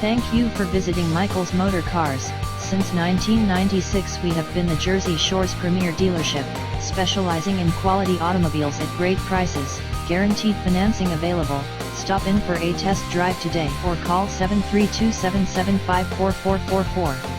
Thank you for visiting Michael's Motorcars. Since 1996 we have been the Jersey Shore's premier dealership, specializing in quality automobiles at great prices, guaranteed financing available. Stop in for a test drive today or call 732-775-4444.